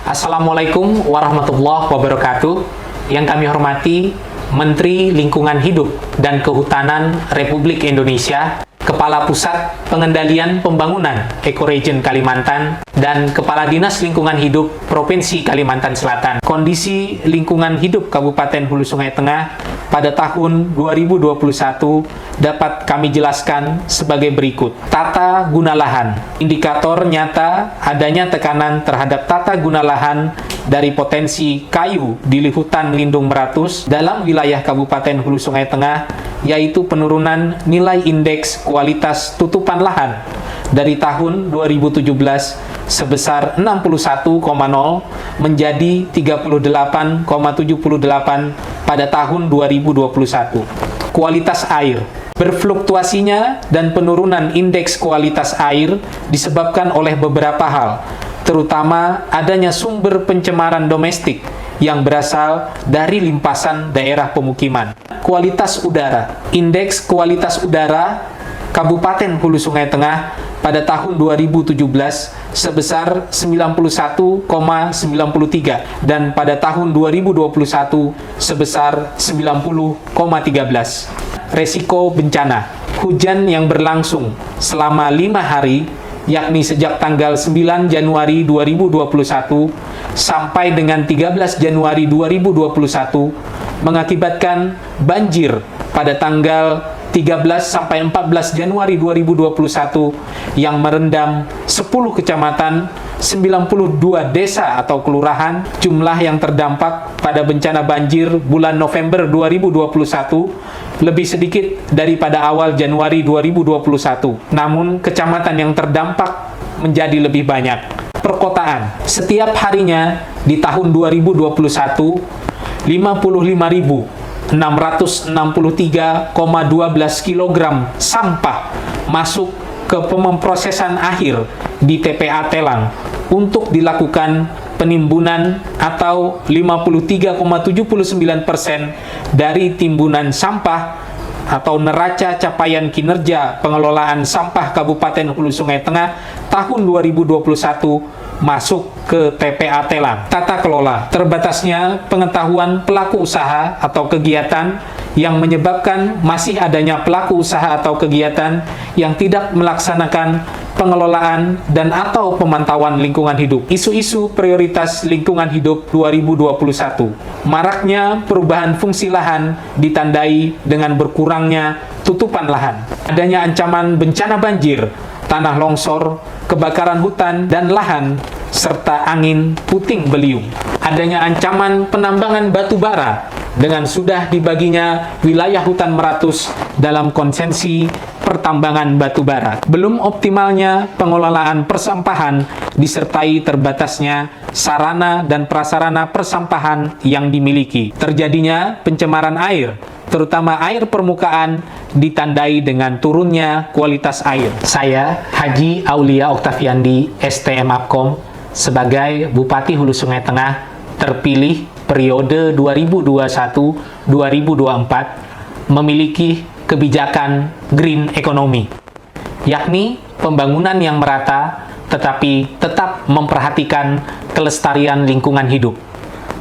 Assalamualaikum warahmatullahi wabarakatuh. Yang kami hormati Menteri Lingkungan Hidup dan Kehutanan Republik Indonesia, Kepala Pusat Pengendalian Pembangunan Ekoregion Kalimantan, dan Kepala Dinas Lingkungan Hidup Provinsi Kalimantan Selatan. Kondisi lingkungan hidup Kabupaten Hulu Sungai Tengah pada tahun 2021 dapat kami jelaskan sebagai berikut. Tata guna lahan. Indikator nyata adanya tekanan terhadap tata guna lahan dari potensi kayu di hutan lindung Meratus dalam wilayah Kabupaten Hulu Sungai Tengah, yaitu penurunan nilai indeks kualitas tutupan lahan dari tahun 2017 sebesar 61,0 menjadi 38,78 pada tahun 2021. Kualitas air. Berfluktuasinya dan penurunan indeks kualitas air disebabkan oleh beberapa hal, terutama adanya sumber pencemaran domestik yang berasal dari limpasan daerah pemukiman. Kualitas udara. Indeks kualitas udara Kabupaten Hulu Sungai Tengah pada tahun 2017 sebesar 91,93 dan pada tahun 2021 sebesar 90,13. Resiko bencana. Hujan yang berlangsung selama 5 hari, yakni sejak tanggal 9 Januari 2021 sampai dengan 13 Januari 2021 mengakibatkan banjir pada tanggal 13 sampai 14 Januari 2021 yang merendam 10 kecamatan, 92 desa atau kelurahan. Jumlah yang terdampak pada bencana banjir bulan November 2021 lebih sedikit daripada awal Januari 2021. Namun kecamatan yang terdampak menjadi lebih banyak. Perkotaan. Setiap harinya di tahun 2021 55.663,12 kg sampah masuk ke pemrosesan akhir di TPA Telang untuk dilakukan penimbunan atau 53,79% dari timbunan sampah atau neraca capaian kinerja pengelolaan sampah Kabupaten Hulu Sungai Tengah tahun 2021 masuk ke TPA Telang. Tata kelola. Terbatasnya pengetahuan pelaku usaha atau kegiatan yang menyebabkan masih adanya pelaku usaha atau kegiatan yang tidak melaksanakan pengelolaan dan atau pemantauan lingkungan hidup. Isu-isu prioritas lingkungan hidup 2021. Maraknya perubahan fungsi lahan ditandai dengan berkurangnya tutupan lahan. Adanya ancaman bencana banjir, tanah longsor, kebakaran hutan dan lahan, serta angin puting beliung. Adanya ancaman penambangan batu bara dengan sudah dibaginya wilayah hutan Meratus dalam konsensi pertambangan batu bara. Belum optimalnya pengelolaan persampahan disertai terbatasnya sarana dan prasarana persampahan yang dimiliki. Terjadinya pencemaran air, terutama air permukaan, ditandai dengan turunnya kualitas air. Saya, Haji Aulia Oktaviandi, STM Apkom, sebagai Bupati Hulu Sungai Tengah terpilih periode 2021-2024, memiliki kebijakan green economy, yakni pembangunan yang merata tetapi tetap memperhatikan kelestarian lingkungan hidup,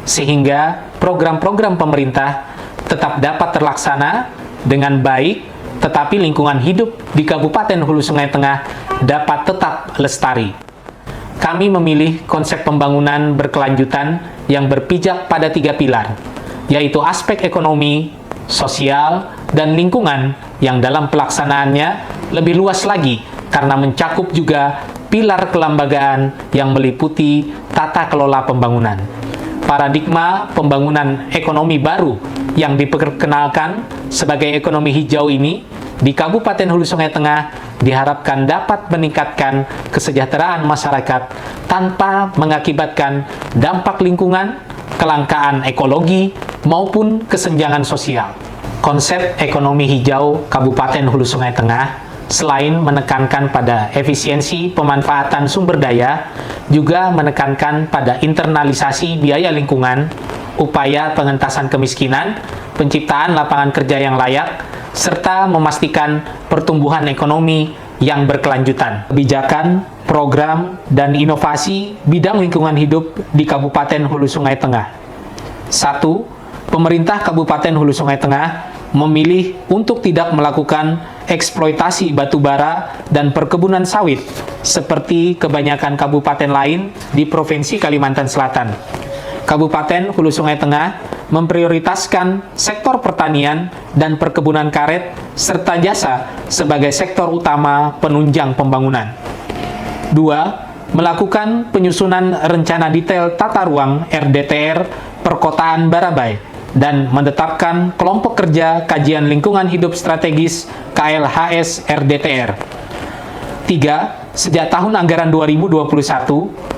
sehingga program-program pemerintah tetap dapat terlaksana dengan baik, tetapi lingkungan hidup di Kabupaten Hulu Sungai Tengah dapat tetap lestari. Kami memilih konsep pembangunan berkelanjutan yang berpijak pada 3 pilar, yaitu aspek ekonomi, sosial, dan lingkungan yang dalam pelaksanaannya lebih luas lagi karena mencakup juga pilar kelembagaan yang meliputi tata kelola pembangunan. Paradigma pembangunan ekonomi baru yang diperkenalkan sebagai ekonomi hijau ini di Kabupaten Hulu Sungai Tengah diharapkan dapat meningkatkan kesejahteraan masyarakat tanpa mengakibatkan dampak lingkungan, kelangkaan ekologi, maupun kesenjangan sosial. Konsep ekonomi hijau Kabupaten Hulu Sungai Tengah selain menekankan pada efisiensi pemanfaatan sumber daya, juga menekankan pada internalisasi biaya lingkungan, upaya pengentasan kemiskinan, penciptaan lapangan kerja yang layak, serta memastikan pertumbuhan ekonomi yang berkelanjutan. Kebijakan program dan inovasi bidang lingkungan hidup di Kabupaten Hulu Sungai Tengah. 1. Pemerintah Kabupaten Hulu Sungai Tengah memilih untuk tidak melakukan eksploitasi batu bara dan perkebunan sawit seperti kebanyakan kabupaten lain di Provinsi Kalimantan Selatan. Kabupaten Hulu Sungai Tengah memprioritaskan sektor pertanian dan perkebunan karet serta jasa sebagai sektor utama penunjang pembangunan. 2. Melakukan penyusunan rencana detail tata ruang RDTR Perkotaan Barabai dan menetapkan kelompok kerja kajian lingkungan hidup strategis KLHS RDTR. 3. Sejak tahun anggaran 2021,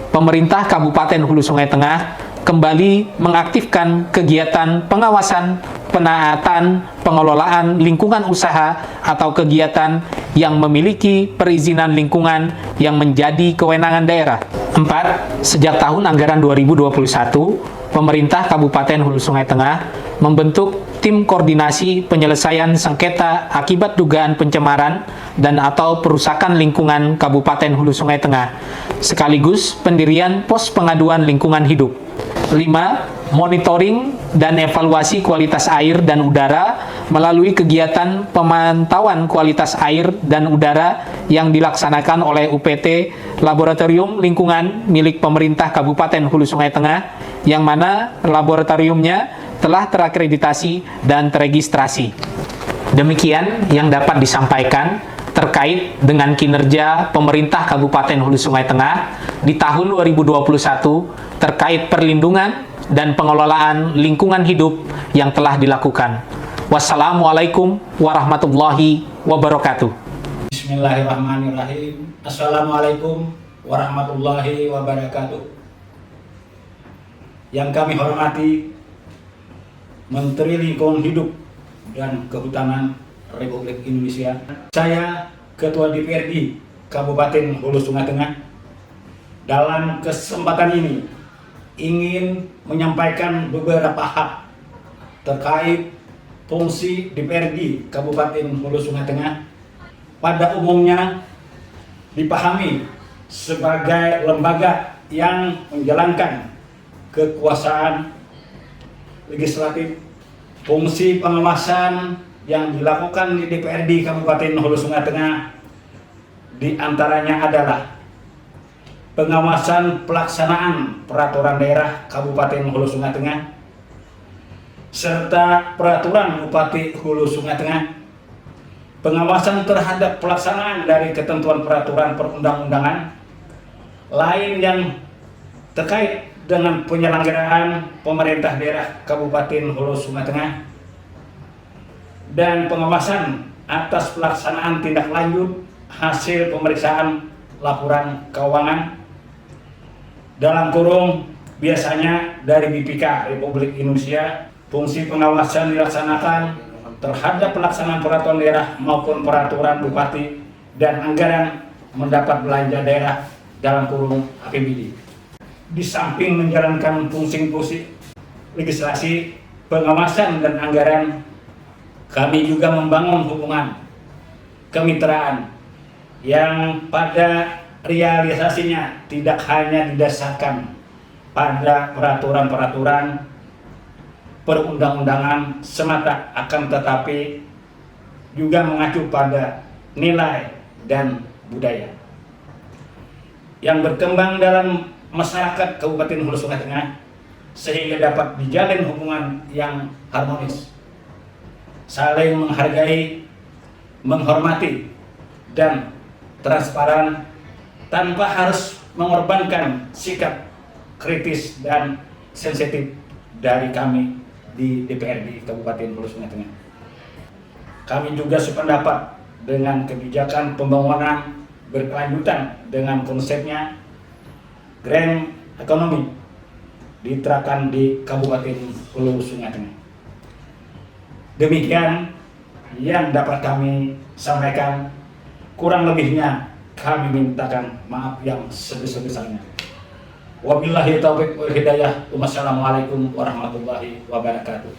pemerintah Kabupaten Hulu Sungai Tengah kembali mengaktifkan kegiatan pengawasan, penaatan, pengelolaan lingkungan usaha atau kegiatan yang memiliki perizinan lingkungan yang menjadi kewenangan daerah. 4. Sejak tahun anggaran 2021, pemerintah Kabupaten Hulu Sungai Tengah membentuk tim koordinasi penyelesaian sengketa akibat dugaan pencemaran dan atau perusakan lingkungan Kabupaten Hulu Sungai Tengah, sekaligus pendirian pos pengaduan lingkungan hidup. 5. Monitoring dan evaluasi kualitas air dan udara melalui kegiatan pemantauan kualitas air dan udara yang dilaksanakan oleh UPT Laboratorium Lingkungan milik pemerintah Kabupaten Hulu Sungai Tengah, yang mana laboratoriumnya telah terakreditasi dan teregistrasi. Demikian yang dapat disampaikan terkait dengan kinerja pemerintah Kabupaten Hulu Sungai Tengah di tahun 2021 terkait perlindungan dan pengelolaan lingkungan hidup yang telah dilakukan. Wassalamualaikum warahmatullahi wabarakatuh. Bismillahirrahmanirrahim. Assalamualaikum warahmatullahi wabarakatuh. Yang kami hormati Menteri Lingkungan Hidup dan Kehutanan Republik Indonesia. Saya Ketua DPRD Kabupaten Hulu Sungai Tengah. Dalam kesempatan ini ingin menyampaikan beberapa hal terkait fungsi DPRD Kabupaten Hulu Sungai Tengah. Pada umumnya dipahami sebagai lembaga yang menjalankan kekuasaan legislatif. Fungsi pengawasan yang dilakukan di DPRD Kabupaten Hulu Sungai Tengah diantaranya adalah pengawasan pelaksanaan peraturan daerah Kabupaten Hulu Sungai Tengah serta peraturan Bupati Hulu Sungai Tengah, pengawasan terhadap pelaksanaan dari ketentuan peraturan perundang-undangan lain yang terkait dengan penyelenggaraan pemerintah daerah Kabupaten Hulu Sungai Tengah, dan pengawasan atas pelaksanaan tindak lanjut hasil pemeriksaan laporan keuangan dalam kurung biasanya dari BPK Republik Indonesia. Fungsi pengawasan dilaksanakan terhadap pelaksanaan peraturan daerah maupun peraturan bupati dan anggaran mendapat belanja daerah dalam kurung APBD. Di samping menjalankan fungsi-fungsi legislasi, pengawasan dan anggaran, kami juga membangun hubungan kemitraan yang pada realisasinya tidak hanya didasarkan pada peraturan-peraturan perundang-undangan semata, akan tetapi juga mengacu pada nilai dan budaya yang berkembang dalam masyarakat Kabupaten Hulu Sungai Tengah, sehingga dapat dijalin hubungan yang harmonis, saling menghargai, menghormati, dan transparan tanpa harus mengorbankan sikap kritis dan sensitif dari kami di DPRD Kabupaten Hulu Sungai Tengah. Kami juga sependapat dengan kebijakan pembangunan berkelanjutan dengan konsepnya Grand Economy diterapkan di Kabupaten Hulu Sungai Tengah. Demikian yang dapat kami sampaikan. Kurang lebihnya kami mintakan maaf yang sebesar-besarnya. Wabillahi taufiq wal hidayah. Wassalamualaikum warahmatullahi wabarakatuh.